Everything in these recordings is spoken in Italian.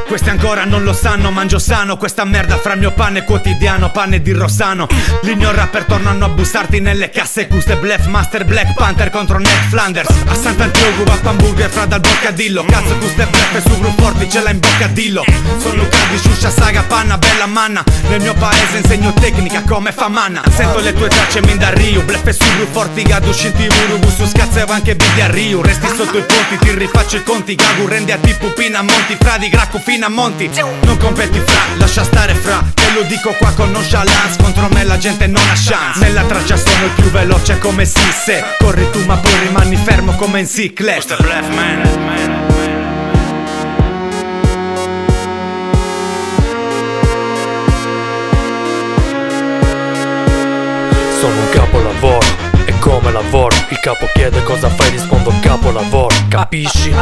Questi ancora non lo sanno, mangio sano. Questa merda fra il mio pane quotidiano, pane di Rossano. Lignor rapper tornano a bussarti nelle casse custe. Bluff Master Black Panther contro Ned Flanders. A Sant'Antioco va hamburger fra dal boccadillo. Cazzo custe blef su Gru Forti ce l'ha in boccadillo. Sono Luca di Sciuscia Saga Panna bella manna. Nel mio paese insegno tecnica come fa manna. Sento le tue tracce min da Rio. Blef su Gru Forti gadu scinti Urugu su scazzevo anche bidi a Rio. Resti sotto i ponti ti rifaccio i conti. Gagu rendi a tipo pina monti. Fra di Gracco fino a monti. Non competi fra, lascia stare fra. Te lo dico qua con nonchalance. Contro me la gente non ha chance. Nella traccia sono il più veloce come Sisse. Corri tu ma poi rimani fermo come in ciclette. Questo è Bluff, man. Sono un capolavoro, e come lavoro? Il capo chiede cosa fai, rispondo capolavoro. Capisci?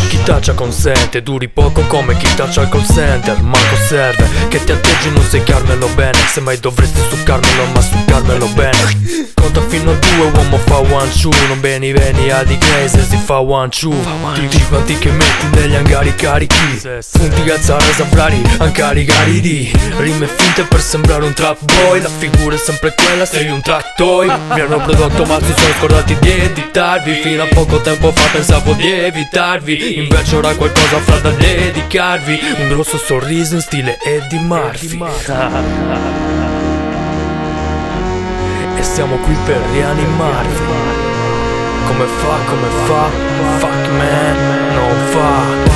Chi taccia consente, duri poco come chi taccia al call center. Manco serve che ti atteggi, non sai chiarmelo bene. Se mai dovresti succarmelo, ma succarmelo bene. Conta fino a 2, uomo fa one two. Non beni a di Grace, si fa one two. Tutti quanti che metti negli angari carichi. Punti cazzare saprari, ancaricari di rime finte per sembrare un trap boy. La figura è sempre quella, sei un track toy. Mi hanno prodotto ma si sono scordati di editarvi. Fino a poco tempo fa pensavo di evitarvi. Invece ora qualcosa fra da dedicarvi. Un grosso sorriso in stile Eddie Murphy. E siamo qui per rianimarvi. Come fa, fuck man, non fa.